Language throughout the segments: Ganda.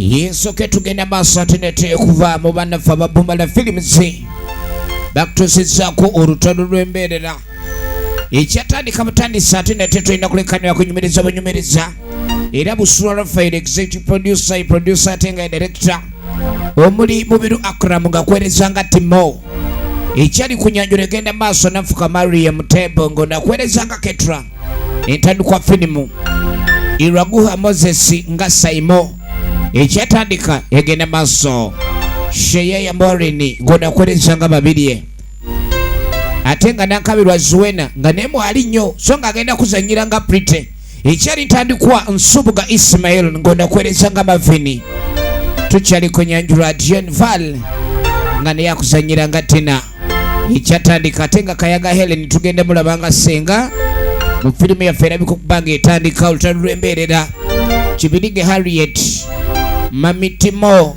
yeso ke tugenda maaso ate ne kuva mu bannaffe ababumbala films bakutuusizaako olutalo lw'embeerera ekyatandika butandisa ate ne tulina kulekanira kunyumiriza bunyumiriza era busula Rafael executive producer ate nga director omuli Mubiru Akram nga kwereza nga Timo ekyali kunyanjula egenda maaso nafuka Maria Mutebo ngo nakwereza nga Ketra entandikwa filimu Iraguha Moses nga Saimo ekyatandika egenda maaso Sheye ya Morini ngo nakwereza nga babirye ate nga nakabirwa Zuwena nga nemu ali nnyo so nga agenda kuzanyira nga Prite ekyali ntandikwa Nsubuga Ismail ngo nakwereza nga Mavini tukyali kunyanjula Diane Val nga naye akuzanyira nga Tina ekyatandika ate nga Kayaga Helen tugende mulabanga Senga mu filimu yaffe erabika okubanga etandika olutalo lw'embeerera Kibirige Harriet Mami Timo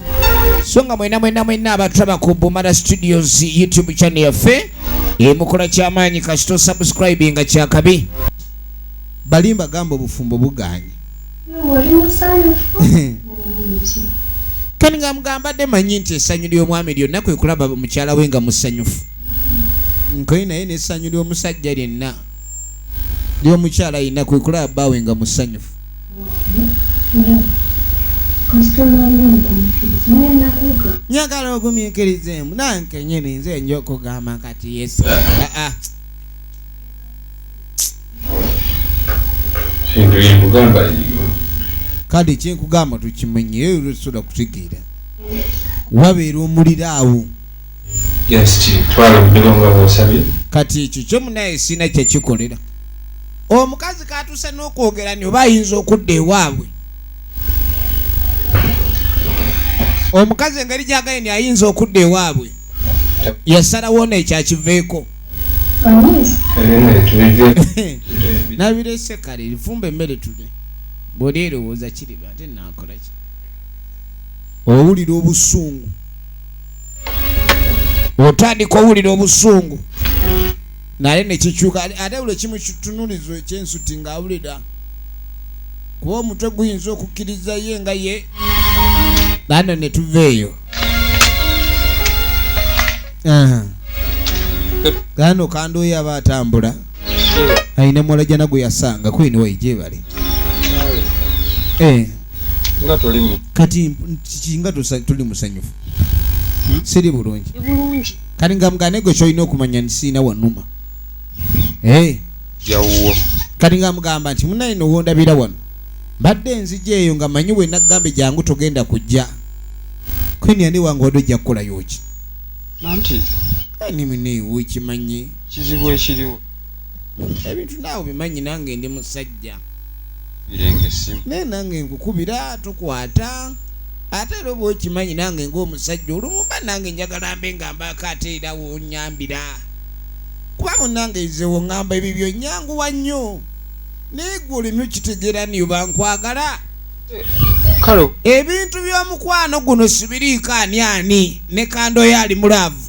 so nga mwena abatulaba ku Bumala Studios YouTube channel yaffe emukola kyamaanyi kasito subscribe nga kyakabi balimba gamba obufumbo buganye kani nga mugambadde manyi nti essanyu ly'omwami lyonna kwe kulaba mukyala we nga musanyufu nkoyi naye n'essanyu ly'omusajja lyenna ly'omukyala yenna kwe kulaba bbaawe nga musanyufu nyagala ogumiikirizeemu nanke nyini nze nja okugamba kati yesu kati kyenkugamba tukimanyi era olusobola kutegeera wabeera omuliro awo kati ekyo kyomunaye sina kyekikolera omukazi katuuse n'okwogera ni oba ayinza okudda ewaabwe omukazi engeri gyagaye ni ayinza okudda ewaabwe yasalawo nekyakiveeko nabirese kale lifumba emmere tule bw'oli erowooza kiri ate nakola ki owulira obusungu otandika owulira obusungu naye nekikyuka ate buli kimu kitunulizo ekyensuti ng'awulira kuba omutwe guyinza okukkiriza ye nga ye lano ne tuveeyo gano kandooyo aba atambula ayina mwalajana gwe yasanga kwini waijebale nga tulimu kati kinga tuli musanyufu siri bulungi kati nga mugane gwe kyolina okumanya nsiina wanuma yawuwo kati nga mugamba nti munaye nowondabira wano mbadde nzija eyo nga manyi we nagambe jangu togenda kujja kwini ani wange wadde ojja kukola yoki nanti nimuneewo ekimanyi kizibu ekiriwo ebintu naawe bimanyi nange ndi musajja birenge simu naye nange nkukubira tukwata ate era oba okimanyi nange ng'omusajja olumumba nange njagala mbe ngambako ate era wonyambira kuba munange izewo ngamba ebibyo nyanguwa nnyo naye gwe olimi okitegeera niyo bankwagala kalo ebintu by'omukwano guno sibiriiko ani ne kandoyo ali mulaavu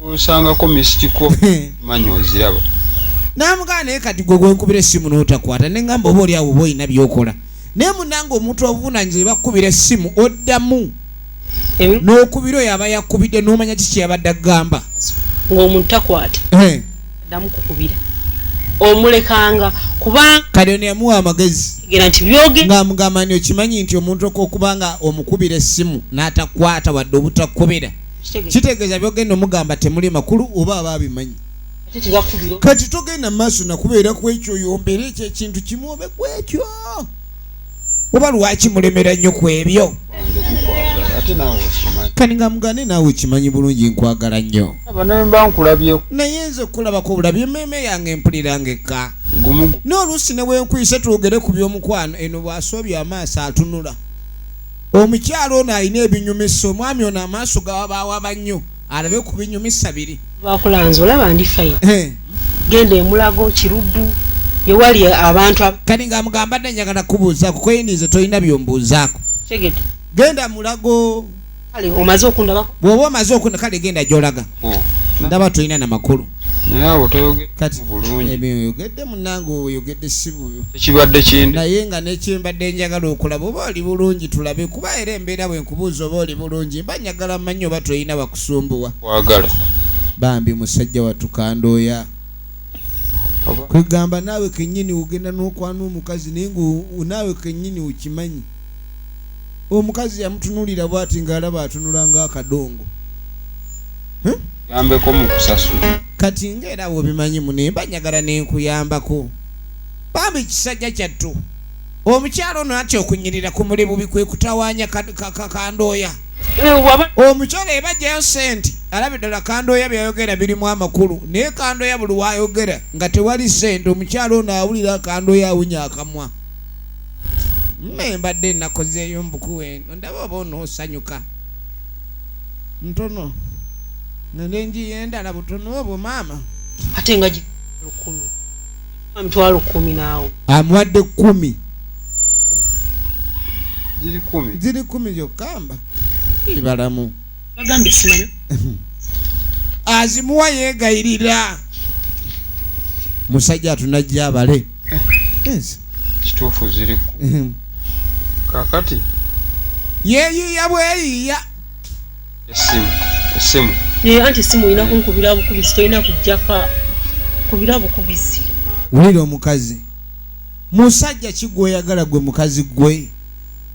osangako misikiko manyi oziraba namugaa naye kati gwe gwenkubira essimu n'otakwata ne ngamba oba oli awo oba olina by'okola naye munange omuntu obuvunaanyizibwa bakukubira essimu oddamu n'okubira oyo aba yakubidde n'omanya kiki yabadde agamba ng'omuntu takwata ddamu kukubira omulekanga kubanga kale ono yamuwa amagezi gera nti byoge nga mugamba ni okimanyi nti omuntu okubanga omukubira essimu n'atakwata wadde obutakubira kitegeeza byogenda omugamba temuli makulu oba aba abimanyi kati togenda maaso nakubeera ku ekyo yombera ekyo ekintu kimwobe ku ekyo oba lwaki mulemera nnyo ku ebyo kani nga mugane naawe okimanyi bulungi nkwagala nnyo naye nze okulabako obulabye emmeeme yange empuliranga ekka n'oluusi ne wenkwise twogere ku by'omukwano eno bw'asoobye amaaso atunula omukyalo ono alina ebinyumisa omwami ono amaaso gawabawaba nnyo alabe ku binyumisa biri bakulanza olaba ndi fayini genda emulago kiruddu yewali abantu kani nga mugamba dde njagala kubuuzaako kweyinize tolina byombuuzaako segete genda mulago kale omaze okundabako bw'oba omaze okunda kale genda gy'olaga ndaba tulina namakulu naye awo toyogedde kati bulungi ebyoyogedde munange oyogedde si bubyo ekibadde kindi naye nga nekyembadde njagala okulaba oba oli bulungi tulabe kuba era embeera bwe nkubuuza oba oli bulungi mba njagala mmanyi oba tolina bakusumbuwa wagala bambi musajja watukandooya oba kwegamba naawe kennyini ogenda n'okwana omukazi naye naawe kennyini okimanyi omukazi yamutunuulira bw'ati ng'alaba atunula ng'akadongo yambeko mu kusasula kati ng'era bw'obimanyi munaye mba njagala n'enkuyambako bambi kisajja kyattu omukyalo ono atya okunyirira ku muli bubi kwe kutawaanya kandooya omukyala ebajjayo sente alabye ddala kandooya byayogera birimu amakulu naye kandooya buli waayogera nga tewali sente omukyala ono awulira kandooya awunya akamwa mme mbadde nakozeeyo mbukuwe eno ndaba oba onoosanyuka ntono nenenjiyo endala butono obwo maama ate nga 10,000 naawe amuwadde 10 ziri 10 gyokamba ibalamu bagambye simanyi azimuwa yeegayirira musajja atunajja abale kituufu ziri kakati yeeyiiya bweyiiya essimu naye anti simu olina kunkubira bukubizi tolina kujjaka kubira bukubizi wulira omukazi musajja kigweyagala gwe mukazi gwe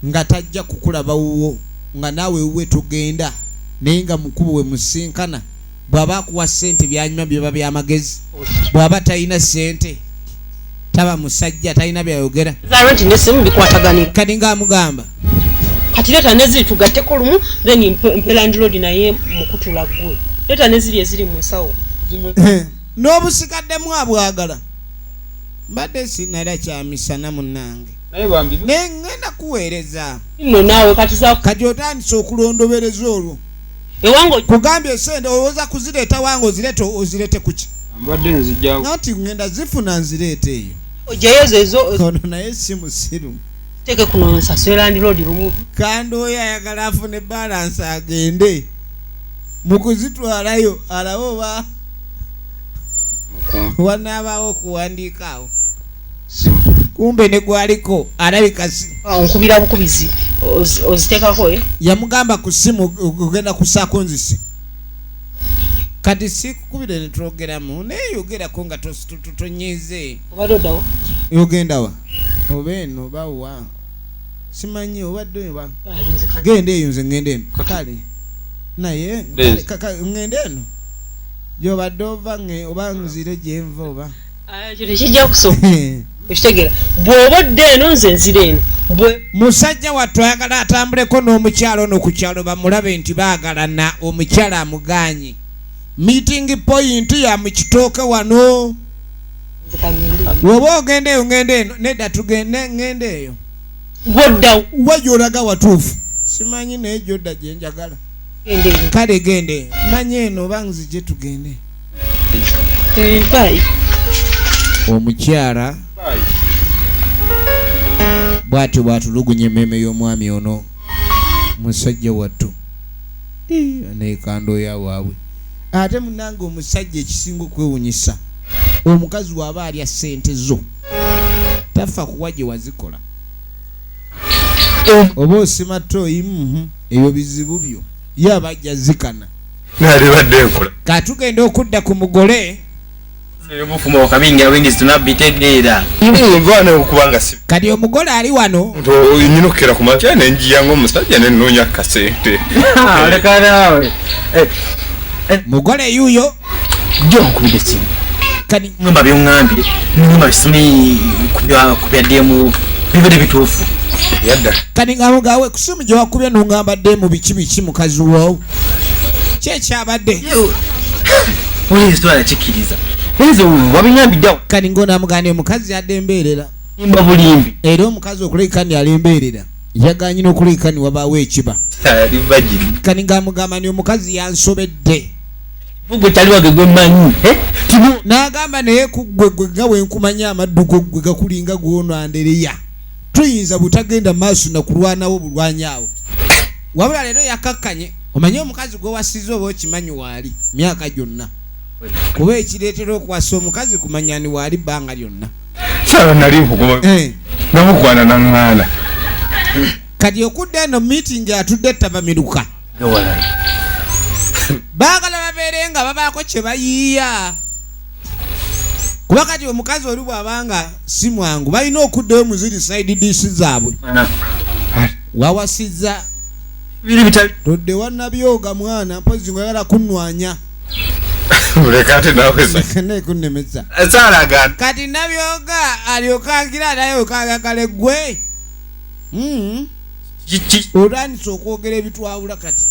nga tajja kukulaba wuwo nga naawe wuwe tugenda naye nga mukubu we musinkana bw'aba akuwa ssente byanyuma byeba byamagezi bw'aba talina ssente taba musajja talina byayogera zarenti nesimu bikwataganira kati ng'amugamba kati leeta neziri tugatteko lumu then mpe landlord naye mukutula gwe leeta neziri eziri mu nsawo n'obusigaddemu abwagala mbadde sinala kyamisana munnange naye bambi naye ngenda kuweereza nno naawe kati otandise okulondobereza olwo ewange kugambye esente olowooza kuzireeta wange ozirete kuki mbadde nzijjawo nati ngenda zifuna nzireeta eyo ojayo ezo ono naye si musiru teeke kuno nsasule landlord lumu kandooya ayagala afune balansi agende mu kuzitwalayo alabe oba wanaabaawo okuwandiika awo kumbe ne gwaliko alabika nkubira bukubizi oziteekako yamugamba ku simu ogenda kusaako nzisi kati sikukubire ne twogeramu naye yogerako nga tonyize obadde oddawo yogendawa oba eno oba wa simanyi obadde wa genda eyo nze ngenda eno kale naye ngenda eno gyobadde ova oba nzire gyenva oba ekyo tekijja kusooka ekitegeera bw'obadde eno nze nzire eno musajja wattu ayagala atambuleko n'omukyalo ono ku kyalo bamulabe nti baagalana omukyala amuganye meeting point ya mu kitooke wano woba ogenda eyo ngenda eno nedda tugende ngenda eyo gwoddawo wajolaga watuufu simanyi naye gyodda gye njagala kale gende manyi eno oba nzije tugende omukyala bw'atyo bw'atulugunya emmeeme y'omwami ono musajja wattu nekandooya waabwe ate munange omusajja ekisinga okwewunyisa omukazi waaba alya ssente zo tafa kuwa gye wazikola oba osima toyi ebyo bizibu byo ye abajja zikana nalibadde enkola katugenda okudda ku mugole obufuma okabingi abingi tunabitegeera nvaana okubanga si kati omugole ali wano nyinukira ku makya nenjiyanga omusajja nenoonya kasente leka naawe mugole yuuyo jjo nkubira esimu kati ngamba byoŋŋambye ngamba bisumi ku byaddemu bibadde bituufu yadda kati ngamugawe kusimu gye wakubye nongamba ddemu biki mukazi woowo kyekyabadde olizitwala kikkiriza ezo wabiŋambiddewo kati ng'onaamugane omukazi yadde embeerera imba bulimbi era omukazi okulekani ali embeerera yaganyina okulekani wabaawo ekiba libagiri kati ngaamugamba ni omukazi yansobedde gwe taliwage gwe mmanyi n'agamba naye kuggwe nga wenkumanya amaddugo gwe gakulinga gwonandereya tuyinza butagenda maaso nakulwanawo bulwanyaawo wabula leero yakakkanye omanye omukazi gwe wasiza oba okimanyi waali myaka gyonna kuba ekireetera okuwasa omukazi kumanyani waali bbanga lyonna Sala nali nkuguma. Namukwana nangana. Kati okudda eno meeting atudde tabamiruka. Baagala babeere nga babaako kye bayiiya. Kuba kati omukazi oli bw'abanga si mwangu balina okuddayo muziri side dish zaabwe. Wawasizza. Todde wannabyoga mwana mpozi ng'oyagala kunnwanya. Mulekate nawe sa. Kene kunnemeza. Sala agana. Kati nabyoga alyokangira naye okagagale gwe. Olwandisa okwogera ebitwawula kati.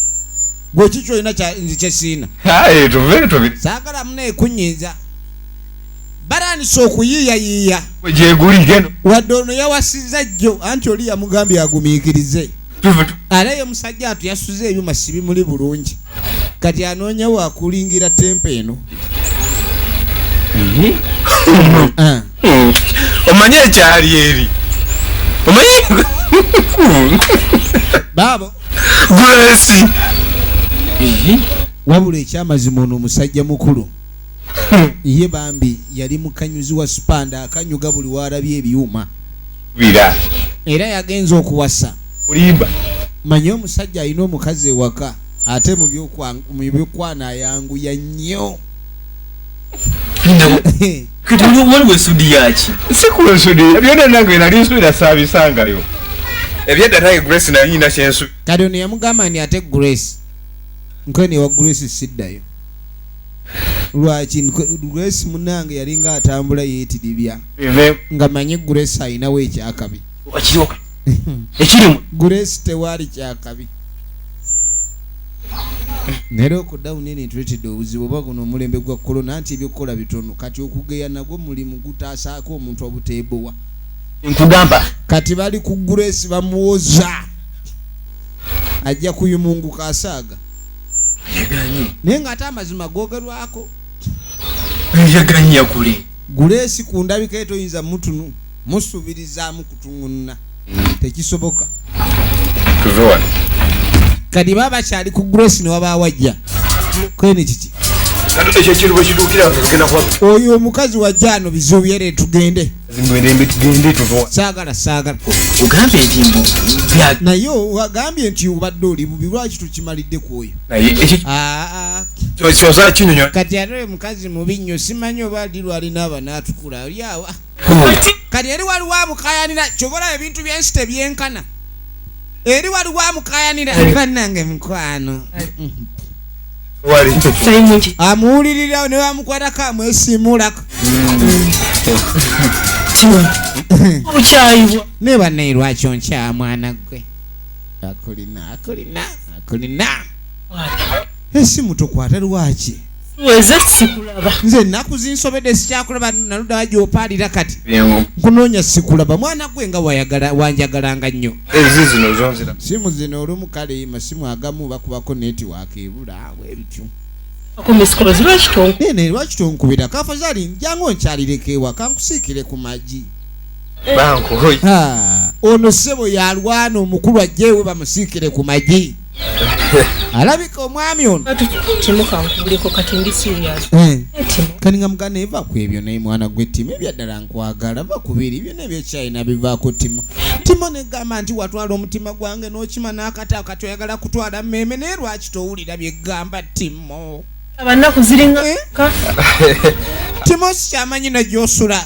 Gwe kiki olina kye siina. Tuve. Saagala mune ekunyiiza. Barandisa okuyiiyayiiya. Gyeguli geno. Wadde ono yawasizza jjo anti oli yamugambye agumiikirize. Ala ye musajja atu yasuze ebyuma si bimuli bulungi. Kati anoonya waakulingira tempe eno. Omanye ekyali eri. Omanye Baabo. Grace. Wabula ekyamazima ono omusajja mukulu. Ye bambi yali mukanyuzi wa spanda akanyuga buli waalabye ebyuma. Bira. Era yagenza okuwasa. Ulimba. Manye omusajja alina omukazi ewaka ate mu byokwana ayanguya nnyo. Kati waliwo esudi yaki? Sikuwa esudi. Ebyonna nange nali nsubira saabisangayo. Ebyedda naye Grace nayo nyina kyensu. Kati ono yamugamba nti ate Grace. Nkweni wa Grace siddayo. Lwaki Grace munange yalinga atambula yeetidibya. Nga manye Grace ayinawo ekyakabi. Akiriwo. Ekirimu. Grace tewaali kyakabi. Nero okuddawo nene tuletedde obuzibu oba guno omulembe gwa korona anti ebyokukola bitono kati okugeya nagwo mulimu gutaasaako omuntu obuteebowa. Nkugamba. Kati bali ku Grace bamuwoza. Ajja kuyumunguka asaaga. Naye ng'ate amazima googerwako. Yaganya kule. Grace ku ndabika etoyinza mutunu musubirizaamu kutuŋŋunna. Tekisoboka. Tuzowa. Kati baba kyali ku Grace ne waba wajja. Kwene kiki? Kati ekyo bwe kituukira ngenda kwa. Oyo omukazi wajja ano bizibu byere tugende. Zimwende tugende tuzowa. Saagala. Ugambye nti mbu naye wagambye nti obadde oli bubi lwaki tukimalidde ku oyo. Kyoza kinyonyo. Kati ate oyo mukazi mubi nnyo simanyi oba alirwa alina abanaatukula oli awa. Kati eri waliwo amukayanira kyobola ebintu byensi tebyenkana. Eri waliwo amukayanira bannange mukwano. Amuwulirira ne bamukwatako amwesimulako. Okyayibwa. Ne bannaye lwaki onkya mwana gwe. Akulina. Esimu tokwata lwaki. Weze sikulaba. Nze ennaku zinsobedde sikyakulaba naludda wagyopaalira kati. Nkunoonya sikulaba mwana gwe nga wanjagalanga nnyo. Ezi zino zonzira. Simu zino olumu kale masimu agamu bakubako netiwaaka ebula bwebityo. Akomesikolo lwaki tonku. Nene lwaki tonkubira kafazali njangu onkyalireko ewaka nkusiikire ku magi. Banko. Ono ssebo yalwana omukulu ajjeewe bamusiikire ku magi. Alabika omwami ono. Timuka nkubuliko kati ndi serious. Kani nga mugana eva ku ebyo naye mwana gwe Timo ebyaddala nkwagala va kubiri byonna ebyekyayina bivaako Timo negamba nti watwala omutima gwange n'okima n'akata kati oyagala kutwala mmeeme naye lwaki towulira byegamba Timo. Abannaku ziringa. Timo sikyamanyi nagyosula.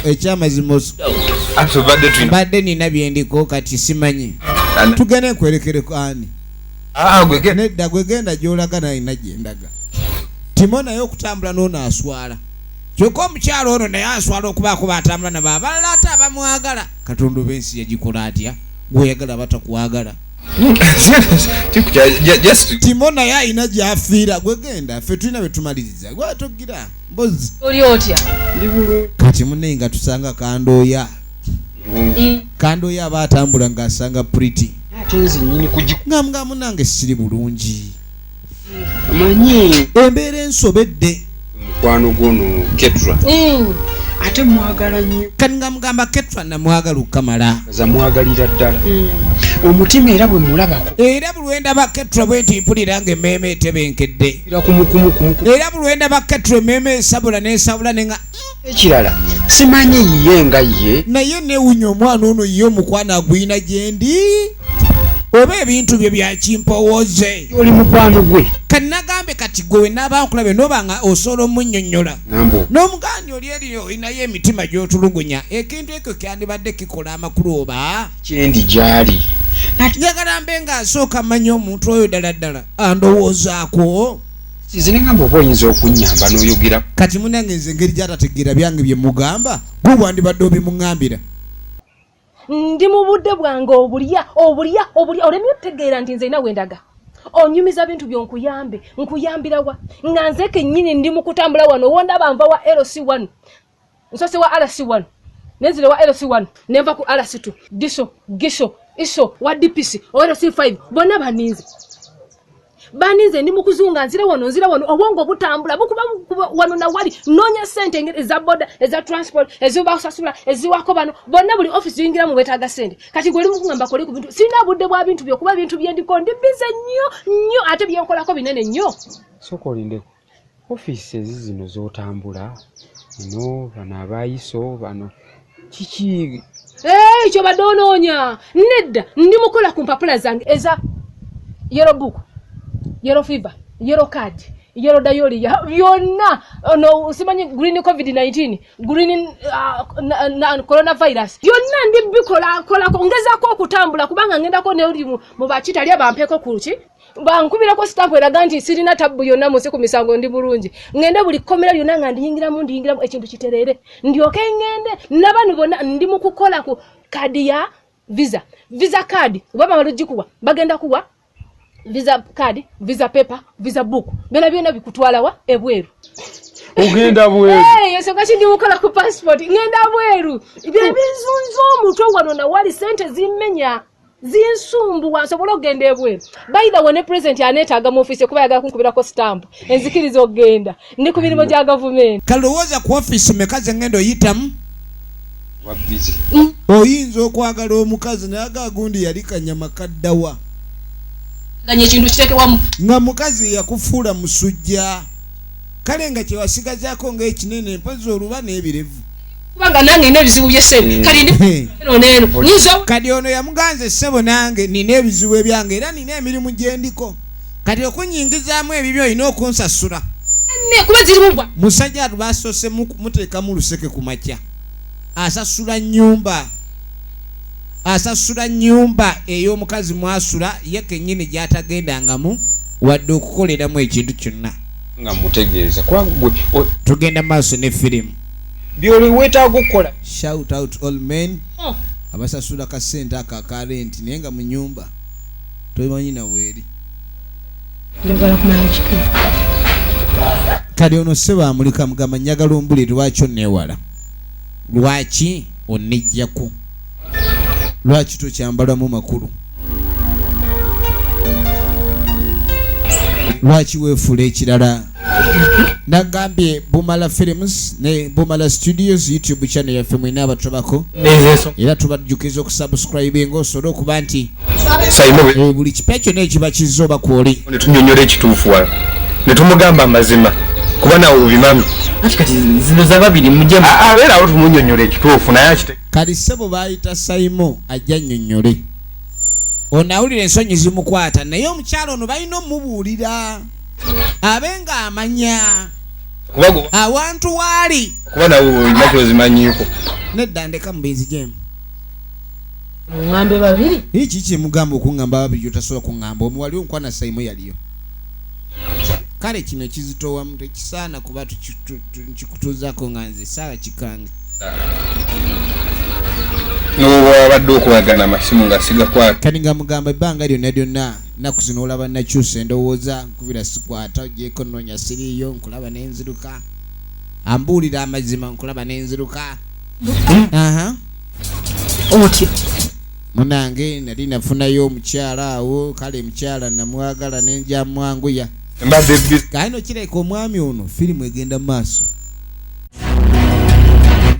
Ekyamazima mbadde nina byendiko kati simanyi. Tugende nkwerekereko ani. Nedda gwe genda gy'olaga naye nagyendaga. Timo naye okutambula n'ono aswala. Kyokka omukyalo ono naye aswala okubaako batambula nabo abalala ate abamwagala. Katonda b'ensi yagikola atya? Gw'oyagala batakwagala. Timo naye alina gy'afiira gwe genda ffe tulina bye tumaliriza gwe atogira mbozi. Oli otya? Ndi bulungi. Kati munne nga tusanga Kandooya. Kandooya aba atambula ng'asanga Pretty. Atenzi nyini nga munange siri bulungi. Manyi embeera ensobedde. Mukwano gono Ketra. Ate mwagala nnyo. Kani nga mugamba Ketra namwagala okukamala. Za mwagalira ddala. omutima era bwe mulabako era bulwenda baketro bwenti mpulira ng'emmeeme etebenkedde era kumukumu era bulwenda baketro emmeeme esabula n'ensabula nenga ekirala simanyi yiye nga ye naye neewunya omwana ono ye omukwana agwina gye ndi oba ebintu bye byakimpowooze oli mukwano gwe kannagambe kati gwe wenaaba nkulabe nobanga osobola omunnyonnyola nambo n'omugandi oli eri olinayo emitima gy'otulugunya ekintu ekyo kyandibadde kikola amakulu oba kyendi gyali njagala mbe ng'asooka manya omuntu oyo ddala ddala andowoozaako sizinengamba oba oyinza okunnyamba n'oyogera kati munange nze engeri gy'atategeera byange bye mugamba gwe bwandibadde obimuŋŋambira ndi mu budde bwange obulya olemye otegeera nti nze ina wendaga onyumiza bintu nkuyambirawa nga nze kennyini ndi mu kutambula wano wondaba nva wa LC1 nsose wa RC1 nenzire wa LC1 nenva ku RC2 diso gisho iso wa DPC wa LC5 bonna baninze ndi mukuzunga nzira wano obwongo butambula bukuba wano na wali nonya sente eza boda eza transport ezibasasula eziwako bano bonna buli office yingira mu wetaga sente kati gwe mukungamba kole ku bintu sina budde bwa bintu byokuba bintu byendiko ndi bize nnyo ate byenkolako binene nnyo soko olindeko office zino zotambula no bana abayiso bano kiki ekyo badonoonya nedda ndi mukola ku mpapula zange eza yellow book yellow fever, yellow card, yellow diarrhea, yonna no simanyi green COVID-19, green coronavirus. Yonna ndi bikola ongezako okutambula kubanga ngendako ne uli mu bakitali abampeko kuki. Bankubirako stamp eraga nti sirina tabbu yonna muse ku misango ndi bulungi. Ngende buli komera yonna nga ndiyingiramu ekintu kiterere. Ndyoke ngende nabanu bonna ndi mu kukola ku kadi ya visa card. Baba balugikuwa bagenda kuwa visa card, visa paper, visa book. Bena byonna bikutwala wa ebweru. Ogenda bweru. Yeso kachi ndi mukola ku passport. Ngenda bweru. Bye bizunzo omuntu wano na wali sente zimmenya. Zinsumbu wansobola ogenda ebweru. By the way ne president anetaaga mu office kuba yaga kunkubirako stamp. Enzikirizo ogenda. Ndi ku birimo gya government. Kalowooza ku office mekaze ngendo yitamu. Wabizi. Oyinza okwagala omukazi nayaga gundi yali kanyama kaddawa. Ganye kintu kiteke wamu nga mukazi yakufuula musujja kale nga kyewasigazaako ng'ekinene mpozi oluba n'ebirevu kubanga nange nina ebizibu by'essente kali ndi neno kati ono yamuganza essebo nange nina ebizibu ebyange era nina emirimu gye ndiko kati okunyingizaamu ebibyo olina okunsasula kuba zirimu bwa musajja atu basoose muteekamu luseke ku makya asasula nnyumba ey'omukazi mwasula ye kennyini gy'atagendangamu wadde okukoleramu ekintu kyonna nga mutegeeza kwagwe tugenda maaso ne firimu byoli weetaaga okukola shout out all men abasasula kasente aka rent naye nga mu nnyumba tomanyi naweeri kali ono seba amulika mugamba njagala ombuli lwaki onneewala lwaki onnejjaku lwaki tokyambalamu makulu lwaki weefula ekirala nagambye Bumala Films ne Bumala Studios YouTube channel yaffe mwina abatobako era tubajjukiza okusubscribinga osobola okuba nti buli kipeekyo n'ekiba kizoba kwoli ne tunyonyola ekituufu wala ne tumugamba amazima kuba nawe obimami kati zino za babiri mujjemu abeerawo tumunyonyola ekituufu naye akite kali ssebo baayita Saimo ajja nnyonnyole onawulira ensonyi zimukwata naye omukyalo ono balina omubuulira abenga amanya awantu waali kuba nawe olina kyozimanyiiko nedda ndeka mubenzi jemu ngambe babiri iki kyemugamba okuŋŋamba babiri otasobola kuŋŋamba omuwali omukwana Saimo yaliyo kale kino kizitowamu tekisaana kuba nkikutuuzaako nga nze saawa kikange nowabadde okuwagana amasimu nga sigakwata kani nga mugamba ebbanga lyonna lyonna naku zino olaba nakyusa endowooza nkubira sikwata ogyeko nnoonya siriiyo nkulaba n'enziruka ambuulira amazima nkulaba n'enziruka otyo munange nali nafunayo omukyala awo kale mukyala namwagala nenja mwanguya kale no kireka omwami ono firimu egenda mu maaso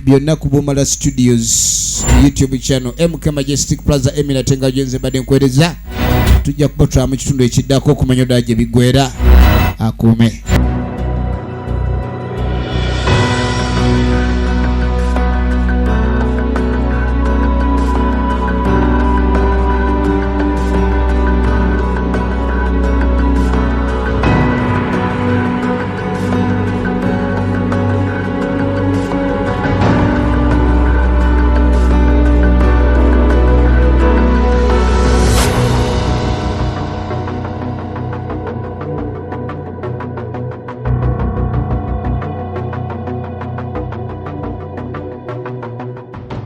byonna ku Bumala Studios YouTube channel MK Majestic Plaza Emina Tenga Jenze badde nkwereza tujja kubotwa mu kitundu ekiddako okumanya ddala gye biggwera akuume